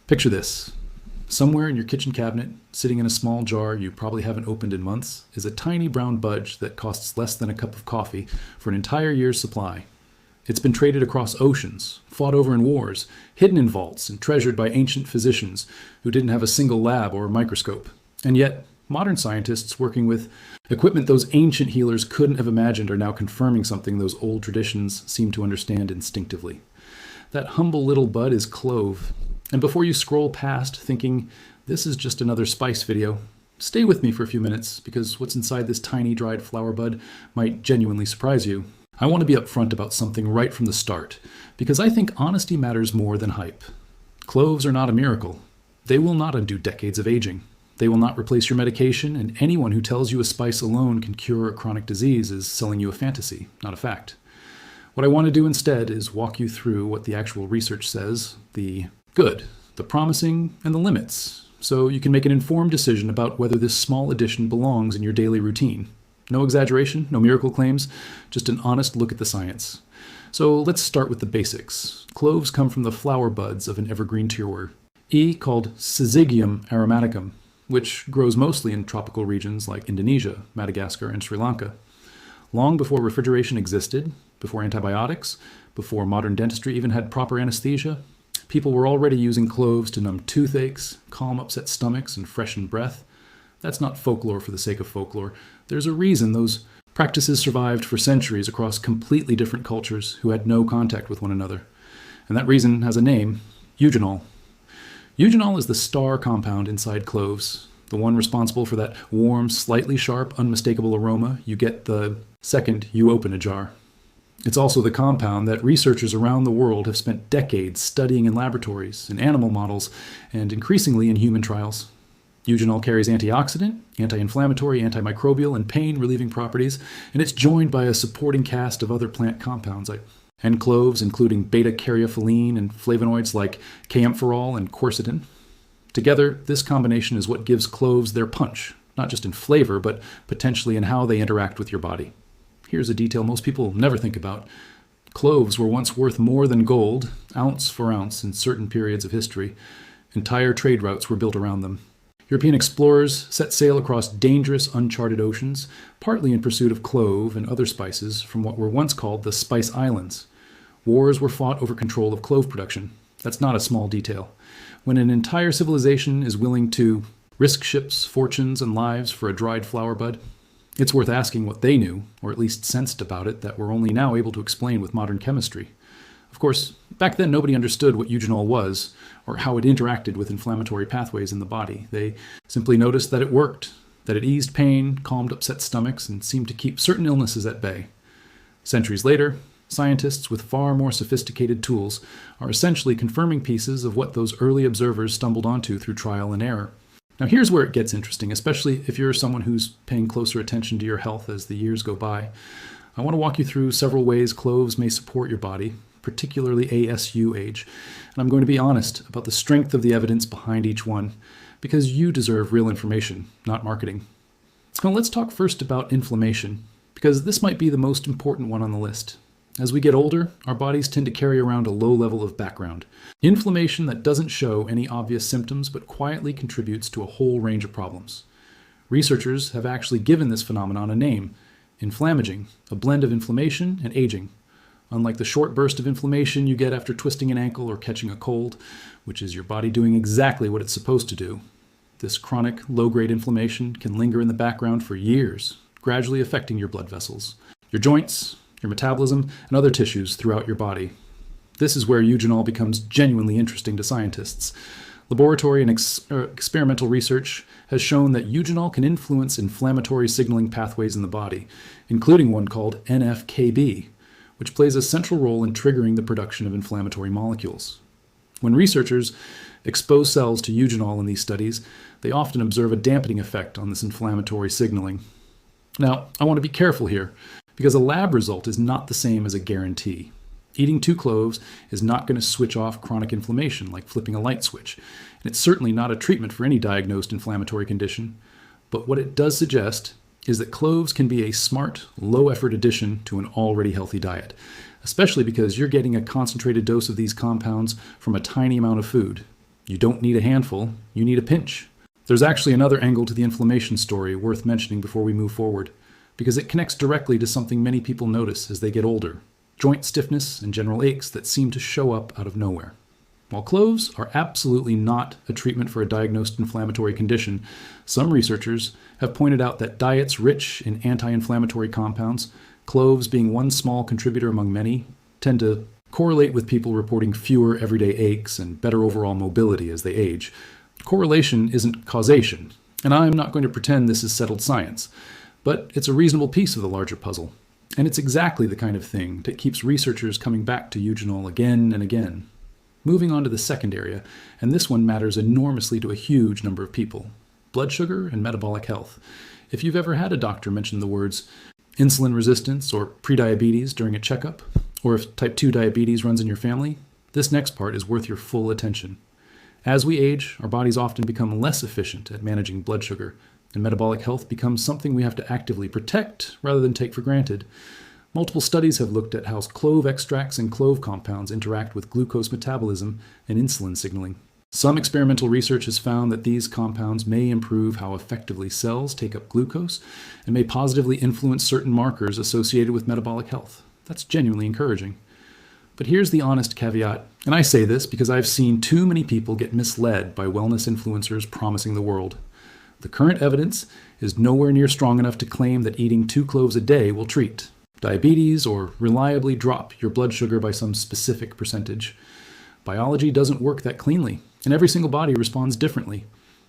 Picture this. Somewhere in your kitchen cabinet, sitting in a small jar you probably haven't opened in months, is a tiny brown budge that costs less than a cup of coffee for an entire year's supply. It's been traded across oceans, fought over in wars, hidden in vaults, and treasured by ancient physicians who didn't have a single lab or microscope. And yet, modern scientists working with equipment those ancient healers couldn't have imagined are now confirming something those old traditions seem to understand instinctively. That humble little bud is clove. And before you scroll past thinking, this is just another spice video, stay with me for a few minutes, because what's inside this tiny dried flower bud might genuinely surprise you. I want to be upfront about something right from the start, because I think honesty matters more than hype. Cloves are not a miracle. They will not undo decades of aging. They will not replace your medication, and anyone who tells you a spice alone can cure a chronic disease is selling you a fantasy, not a fact. What I want to do instead is walk you through what the actual research says, the good, the promising, and the limits, so you can make an informed decision about whether this small addition belongs in your daily routine. No exaggeration, no miracle claims, just an honest look at the science. So let's start with the basics. Cloves come from the flower buds of an evergreen tier called Syzygium aromaticum, which grows mostly in tropical regions like Indonesia, Madagascar, and Sri Lanka. Long before refrigeration existed, before antibiotics, before modern dentistry even had proper anesthesia, people were already using cloves to numb toothaches, calm upset stomachs, and freshen breath. That's not folklore for the sake of folklore. There's a reason those practices survived for centuries across completely different cultures who had no contact with one another. And that reason has a name: eugenol. Eugenol is the star compound inside cloves, the one responsible for that warm, slightly sharp, unmistakable aroma you get the second you open a jar. It's also the compound that researchers around the world have spent decades studying in laboratories, in animal models, and increasingly in human trials. Eugenol carries antioxidant, anti-inflammatory, antimicrobial, and pain-relieving properties, and it's joined by a supporting cast of other plant compounds and cloves, including beta-caryophyllene and flavonoids like kaempferol and quercetin. Together, this combination is what gives cloves their punch, not just in flavor, but potentially in how they interact with your body. Here's a detail most people never think about. Cloves were once worth more than gold, ounce for ounce, in certain periods of history. Entire trade routes were built around them. European explorers set sail across dangerous, uncharted oceans, partly in pursuit of clove and other spices from what were once called the Spice Islands. Wars were fought over control of clove production. That's not a small detail. When an entire civilization is willing to risk ships, fortunes, and lives for a dried flower bud, it's worth asking what they knew, or at least sensed about it, that we're only now able to explain with modern chemistry. Of course, back then nobody understood what eugenol was, or how it interacted with inflammatory pathways in the body. They simply noticed that it worked, that it eased pain, calmed upset stomachs, and seemed to keep certain illnesses at bay. Centuries later, scientists with far more sophisticated tools are essentially confirming pieces of what those early observers stumbled onto through trial and error. Now here's where it gets interesting, especially if you're someone who's paying closer attention to your health as the years go by. I want to walk you through several ways cloves may support your body, particularly ASU age, and I'm going to be honest about the strength of the evidence behind each one, because you deserve real information, not marketing. Now let's talk first about inflammation, because this might be the most important one on the list. As we get older, our bodies tend to carry around a low level of background. Inflammation that doesn't show any obvious symptoms but quietly contributes to a whole range of problems. Researchers have actually given this phenomenon a name: inflammaging, a blend of inflammation and aging. Unlike the short burst of inflammation you get after twisting an ankle or catching a cold, which is your body doing exactly what it's supposed to do, this chronic, low-grade inflammation can linger in the background for years, gradually affecting your blood vessels, your joints, your metabolism, and other tissues throughout your body. This is where eugenol becomes genuinely interesting to scientists. Laboratory and experimental research has shown that eugenol can influence inflammatory signaling pathways in the body, including one called NF-κB, which plays a central role in triggering the production of inflammatory molecules. When researchers expose cells to eugenol in these studies, they often observe a dampening effect on this inflammatory signaling. Now, I want to be careful here, because a lab result is not the same as a guarantee. Eating 2 cloves is not going to switch off chronic inflammation like flipping a light switch, and it's certainly not a treatment for any diagnosed inflammatory condition. But what it does suggest is that cloves can be a smart, low-effort addition to an already healthy diet, especially because you're getting a concentrated dose of these compounds from a tiny amount of food. You don't need a handful, you need a pinch. There's actually another angle to the inflammation story worth mentioning before we move forward, because it connects directly to something many people notice as they get older: joint stiffness and general aches that seem to show up out of nowhere. While cloves are absolutely not a treatment for a diagnosed inflammatory condition, some researchers have pointed out that diets rich in anti-inflammatory compounds, cloves being one small contributor among many, tend to correlate with people reporting fewer everyday aches and better overall mobility as they age. Correlation isn't causation, and I'm not going to pretend this is settled science, but it's a reasonable piece of the larger puzzle. And it's exactly the kind of thing that keeps researchers coming back to eugenol again and again. Moving on to the second area, and this one matters enormously to a huge number of people: blood sugar and metabolic health. If you've ever had a doctor mention the words insulin resistance or prediabetes during a checkup, or if type 2 diabetes runs in your family, this next part is worth your full attention. As we age, our bodies often become less efficient at managing blood sugar, and metabolic health becomes something we have to actively protect rather than take for granted. Multiple studies have looked at how clove extracts and clove compounds interact with glucose metabolism and insulin signaling. Some experimental research has found that these compounds may improve how effectively cells take up glucose and may positively influence certain markers associated with metabolic health. That's genuinely encouraging. But here's the honest caveat, and I say this because I've seen too many people get misled by wellness influencers promising the world. The current evidence is nowhere near strong enough to claim that eating 2 cloves a day will treat diabetes or reliably drop your blood sugar by some specific percentage. Biology doesn't work that cleanly, and every single body responds differently.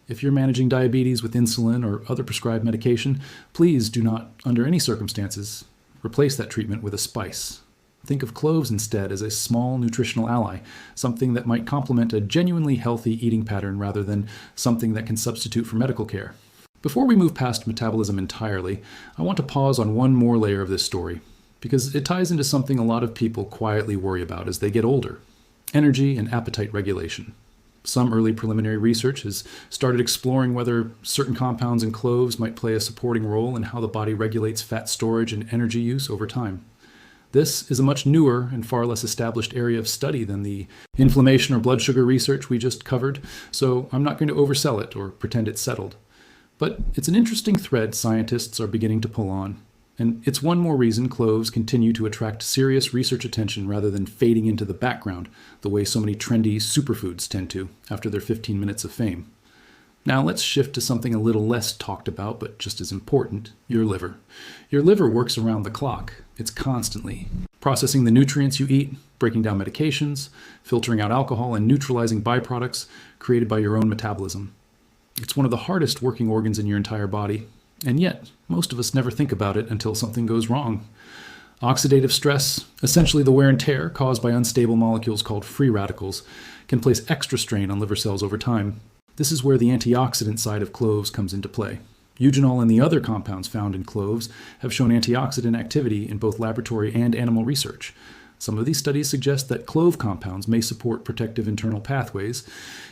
If you're managing diabetes with insulin or other prescribed medication, please do not, under any circumstances, replace that treatment with a spice. Think of cloves instead as a small nutritional ally, something that might complement a genuinely healthy eating pattern rather than something that can substitute for medical care. Before we move past metabolism entirely, I want to pause on one more layer of this story, because it ties into something a lot of people quietly worry about as they get older: energy and appetite regulation. Some early preliminary research has started exploring whether certain compounds in cloves might play a supporting role in how the body regulates fat storage and energy use over time. This is a much newer and far less established area of study than the inflammation or blood sugar research we just covered, so I'm not going to oversell it or pretend it's settled. But it's an interesting thread scientists are beginning to pull on, and it's one more reason cloves continue to attract serious research attention rather than fading into the background the way so many trendy superfoods tend to after their 15 minutes of fame. Now let's shift to something a little less talked about but just as important: your liver. Your liver works around the clock. It's constantly processing the nutrients you eat, breaking down medications, filtering out alcohol, and neutralizing byproducts created by your own metabolism. It's one of the hardest working organs in your entire body, and yet most of us never think about it until something goes wrong. Oxidative stress, essentially the wear and tear caused by unstable molecules called free radicals, can place extra strain on liver cells over time. This is where the antioxidant side of cloves comes into play. Eugenol and the other compounds found in cloves have shown antioxidant activity in both laboratory and animal research. Some of these studies suggest that clove compounds may support protective internal pathways,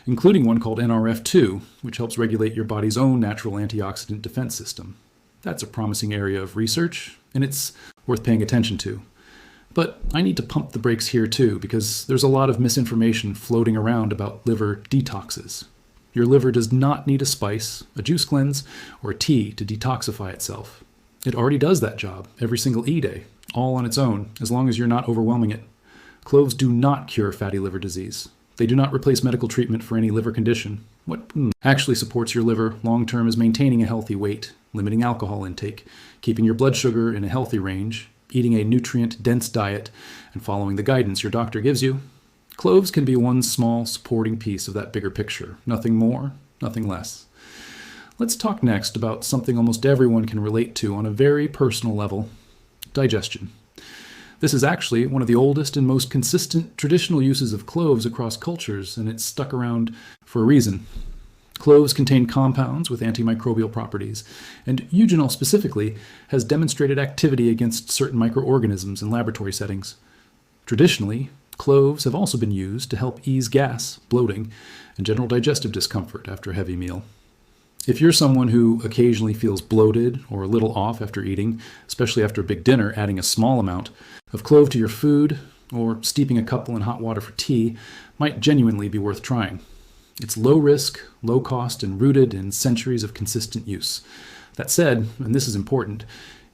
including one called NRF2, which helps regulate your body's own natural antioxidant defense system. That's a promising area of research, and it's worth paying attention to. But I need to pump the brakes here too, because there's a lot of misinformation floating around about liver detoxes. Your liver does not need a spice, a juice cleanse, or a tea to detoxify itself. It already does that job every single E-day, all on its own, as long as you're not overwhelming it. Cloves do not cure fatty liver disease. They do not replace medical treatment for any liver condition. What actually supports your liver long-term is maintaining a healthy weight, limiting alcohol intake, keeping your blood sugar in a healthy range, eating a nutrient-dense diet, and following the guidance your doctor gives you. Cloves can be one small supporting piece of that bigger picture. Nothing more, nothing less. Let's talk next about something almost everyone can relate to on a very personal level: digestion. This is actually one of the oldest and most consistent traditional uses of cloves across cultures, and it's stuck around for a reason. Cloves contain compounds with antimicrobial properties, and eugenol specifically has demonstrated activity against certain microorganisms in laboratory settings. Traditionally, cloves have also been used to help ease gas, bloating, and general digestive discomfort after a heavy meal. If you're someone who occasionally feels bloated or a little off after eating, especially after a big dinner, adding a small amount of clove to your food or steeping a couple in hot water for tea might genuinely be worth trying. It's low risk, low cost, and rooted in centuries of consistent use. That said, and this is important,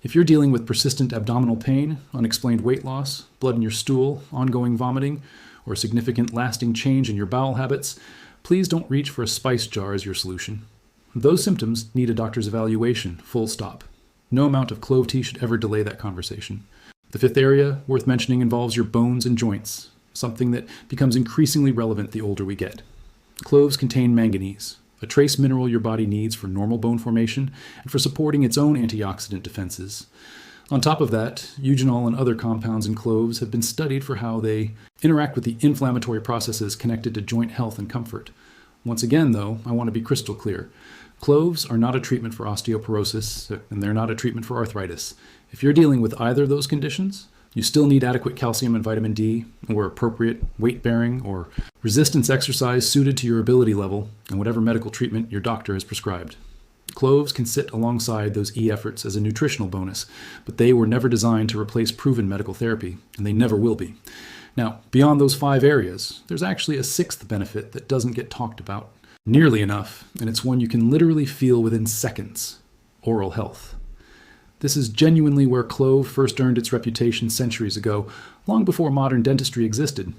if you're dealing with persistent abdominal pain, unexplained weight loss, blood in your stool, ongoing vomiting, or significant lasting change in your bowel habits, please don't reach for a spice jar as your solution. Those symptoms need a doctor's evaluation, full stop. No amount of clove tea should ever delay that conversation. The fifth area worth mentioning involves your bones and joints, something that becomes increasingly relevant the older we get. Cloves contain manganese, a trace mineral your body needs for normal bone formation and for supporting its own antioxidant defenses. On top of that, eugenol and other compounds in cloves have been studied for how they interact with the inflammatory processes connected to joint health and comfort. Once again, though, I want to be crystal clear. Cloves are not a treatment for osteoporosis, and they're not a treatment for arthritis. If you're dealing with either of those conditions, you still need adequate calcium and vitamin D, or appropriate weight-bearing or resistance exercise suited to your ability level and whatever medical treatment your doctor has prescribed. Cloves can sit alongside those E efforts as a nutritional bonus, but they were never designed to replace proven medical therapy, and they never will be. Now, beyond those 5 areas, there's actually a 6th benefit that doesn't get talked about nearly enough, and it's one you can literally feel within seconds: oral health. This is genuinely where clove first earned its reputation centuries ago, long before modern dentistry existed.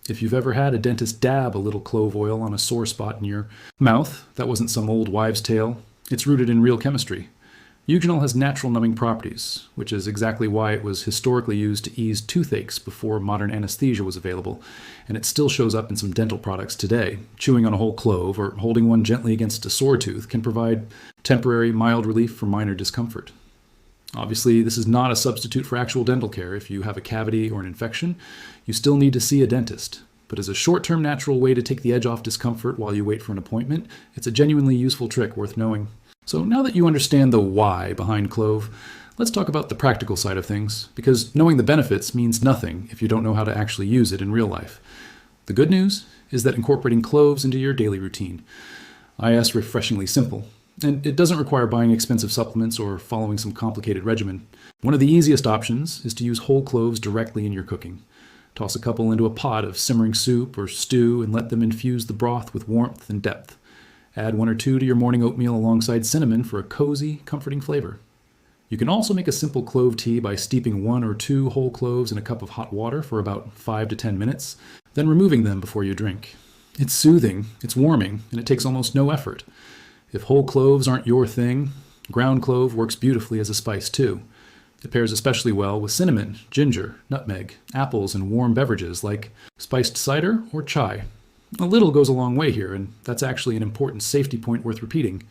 If you've ever had a dentist dab a little clove oil on a sore spot in your mouth, that wasn't some old wives' tale. It's rooted in real chemistry. Eugenol has natural numbing properties, which is exactly why it was historically used to ease toothaches before modern anesthesia was available, and it still shows up in some dental products today. Chewing on a whole clove or holding one gently against a sore tooth can provide temporary, mild relief for minor discomfort. Obviously, this is not a substitute for actual dental care. If you have a cavity or an infection, you still need to see a dentist. But as a short-term natural way to take the edge off discomfort while you wait for an appointment, it's a genuinely useful trick worth knowing. So now that you understand the why behind clove, let's talk about the practical side of things, because knowing the benefits means nothing if you don't know how to actually use it in real life. The good news is that incorporating cloves into your daily routine is refreshingly simple. And it doesn't require buying expensive supplements or following some complicated regimen. One of the easiest options is to use whole cloves directly in your cooking. Toss a couple into a pot of simmering soup or stew and let them infuse the broth with warmth and depth. Add 1 or 2 to your morning oatmeal alongside cinnamon for a cozy, comforting flavor. You can also make a simple clove tea by steeping 1 or 2 whole cloves in a cup of hot water for about 5 to 10 minutes, then removing them before you drink. It's soothing, it's warming, and it takes almost no effort. If whole cloves aren't your thing, ground clove works beautifully as a spice too. It pairs especially well with cinnamon, ginger, nutmeg, apples, and warm beverages like spiced cider or chai. A little goes a long way here, and that's actually an important safety point worth repeating.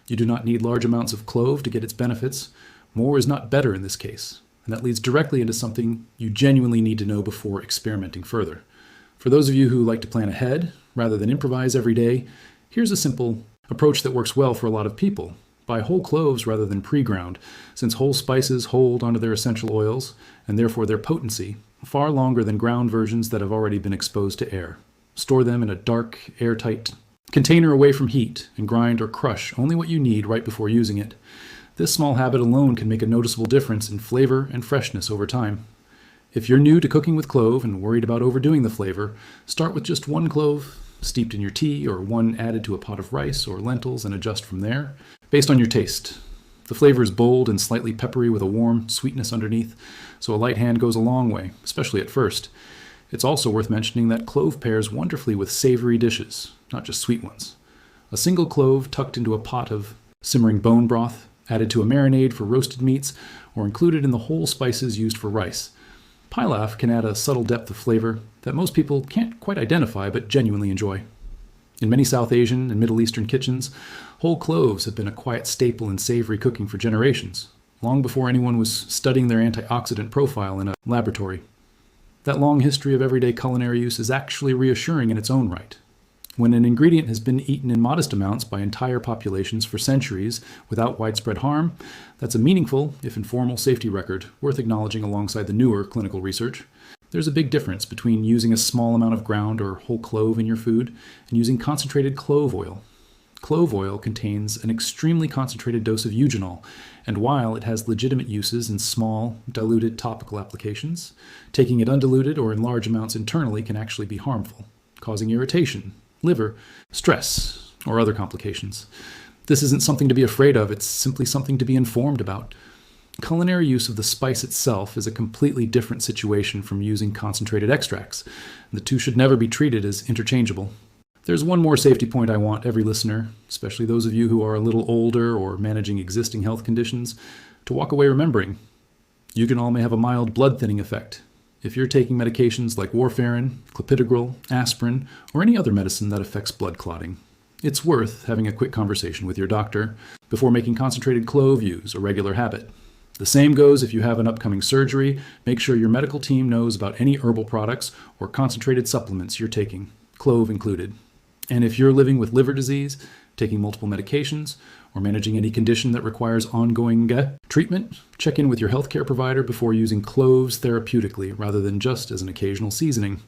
You do not need large amounts of clove to get its benefits. More is not better in this case, and that leads directly into something you genuinely need to know before experimenting further. For those of you who like to plan ahead rather than improvise every day, here's a simple approach that works well for a lot of people. Buy whole cloves rather than pre-ground, since whole spices hold onto their essential oils, and therefore their potency, far longer than ground versions that have already been exposed to air. Store them in a dark, airtight container away from heat, and grind or crush only what you need right before using it. This small habit alone can make a noticeable difference in flavor and freshness over time. If you're new to cooking with clove and worried about overdoing the flavor, start with just 1 clove steeped in your tea, or 1 added to a pot of rice or lentils, and adjust from there, based on your taste. The flavor is bold and slightly peppery with a warm sweetness underneath, so a light hand goes a long way, especially at first. It's also worth mentioning that clove pairs wonderfully with savory dishes, not just sweet ones. A single clove tucked into a pot of simmering bone broth, added to a marinade for roasted meats, or included in the whole spices used for rice. Pilaf can add a subtle depth of flavor that most people can't quite identify but genuinely enjoy. In many South Asian and Middle Eastern kitchens, whole cloves have been a quiet staple in savory cooking for generations, long before anyone was studying their antioxidant profile in a laboratory. That long history of everyday culinary use is actually reassuring in its own right. When an ingredient has been eaten in modest amounts by entire populations for centuries without widespread harm, that's a meaningful, if informal, safety record worth acknowledging alongside the newer clinical research. There's a big difference between using a small amount of ground or whole clove in your food and using concentrated clove oil. Clove oil contains an extremely concentrated dose of eugenol, and while it has legitimate uses in small, diluted topical applications, taking it undiluted or in large amounts internally can actually be harmful, causing irritation, liver, stress, or other complications. This isn't something to be afraid of, it's simply something to be informed about. Culinary use of the spice itself is a completely different situation from using concentrated extracts. The two should never be treated as interchangeable. There's one more safety point I want every listener, especially those of you who are a little older or managing existing health conditions, to walk away remembering. Eugenol may have a mild blood thinning effect. If you're taking medications like warfarin, clopidogrel, aspirin, or any other medicine that affects blood clotting, it's worth having a quick conversation with your doctor before making concentrated clove use a regular habit. The same goes if you have an upcoming surgery. Make sure your medical team knows about any herbal products or concentrated supplements you're taking, clove included. And if you're living with liver disease, taking multiple medications, or managing any condition that requires ongoing treatment, check in with your healthcare provider before using cloves therapeutically rather than just as an occasional seasoning.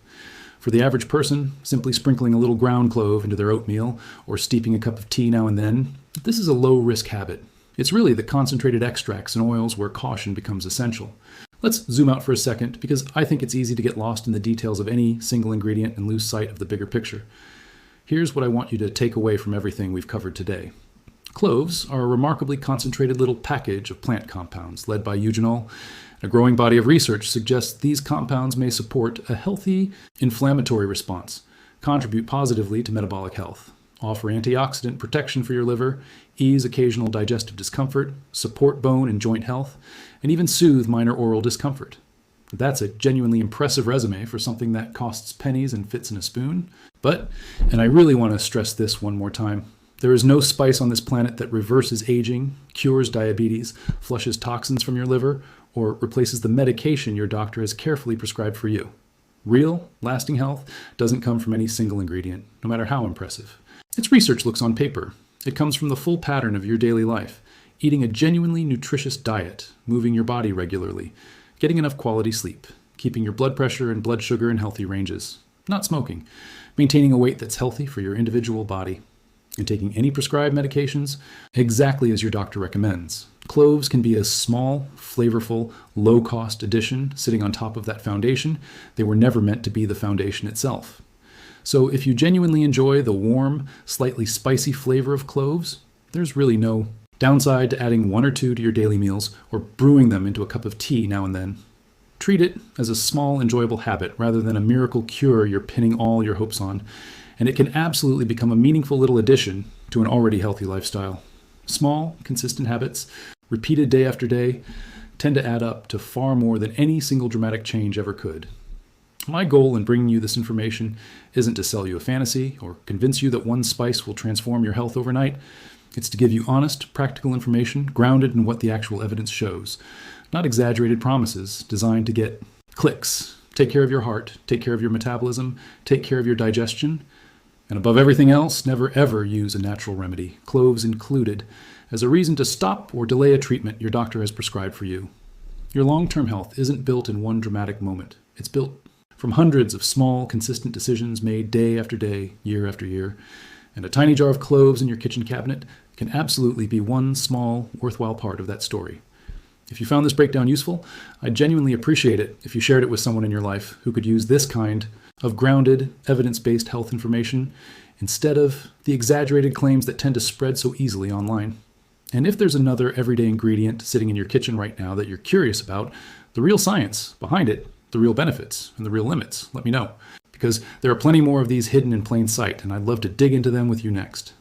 For the average person, simply sprinkling a little ground clove into their oatmeal or steeping a cup of tea now and then, this is a low-risk habit. It's really the concentrated extracts and oils where caution becomes essential. Let's zoom out for a second because I think it's easy to get lost in the details of any single ingredient and lose sight of the bigger picture. Here's what I want you to take away from everything we've covered today. Cloves are a remarkably concentrated little package of plant compounds led by eugenol. A growing body of research suggests these compounds may support a healthy inflammatory response, contribute positively to metabolic health, offer antioxidant protection for your liver, ease occasional digestive discomfort, support bone and joint health, and even soothe minor oral discomfort. That's a genuinely impressive resume for something that costs pennies and fits in a spoon. But, and I really want to stress this one more time, there is no spice on this planet that reverses aging, cures diabetes, flushes toxins from your liver, or replaces the medication your doctor has carefully prescribed for you. Real, lasting health doesn't come from any single ingredient, no matter how impressive. Its research looks on paper. It comes from the full pattern of your daily life, eating a genuinely nutritious diet, moving your body regularly, getting enough quality sleep, keeping your blood pressure and blood sugar in healthy ranges, not smoking, maintaining a weight that's healthy for your individual body, and taking any prescribed medications exactly as your doctor recommends. Cloves can be a small, flavorful, low-cost addition sitting on top of that foundation. They were never meant to be the foundation itself. So if you genuinely enjoy the warm, slightly spicy flavor of cloves, there's really no downside to adding one or two to your daily meals or brewing them into a cup of tea now and then. Treat it as a small, enjoyable habit rather than a miracle cure you're pinning all your hopes on, and it can absolutely become a meaningful little addition to an already healthy lifestyle. Small, consistent habits, repeated day after day, tend to add up to far more than any single dramatic change ever could. My goal in bringing you this information isn't to sell you a fantasy or convince you that one spice will transform your health overnight. It's to give you honest, practical information grounded in what the actual evidence shows, not exaggerated promises designed to get clicks. Take care of your heart, take care of your metabolism, take care of your digestion, and above everything else, never ever use a natural remedy, cloves included, as a reason to stop or delay a treatment your doctor has prescribed for you. Your long-term health isn't built in one dramatic moment. It's built from hundreds of small, consistent decisions made day after day, year after year. And a tiny jar of cloves in your kitchen cabinet can absolutely be one small, worthwhile part of that story. If you found this breakdown useful, I'd genuinely appreciate it if you shared it with someone in your life who could use this kind of grounded, evidence-based health information instead of the exaggerated claims that tend to spread so easily online. And if there's another everyday ingredient sitting in your kitchen right now that you're curious about, the real science behind it, the real benefits, and the real limits, let me know. Because there are plenty more of these hidden in plain sight, and I'd love to dig into them with you next.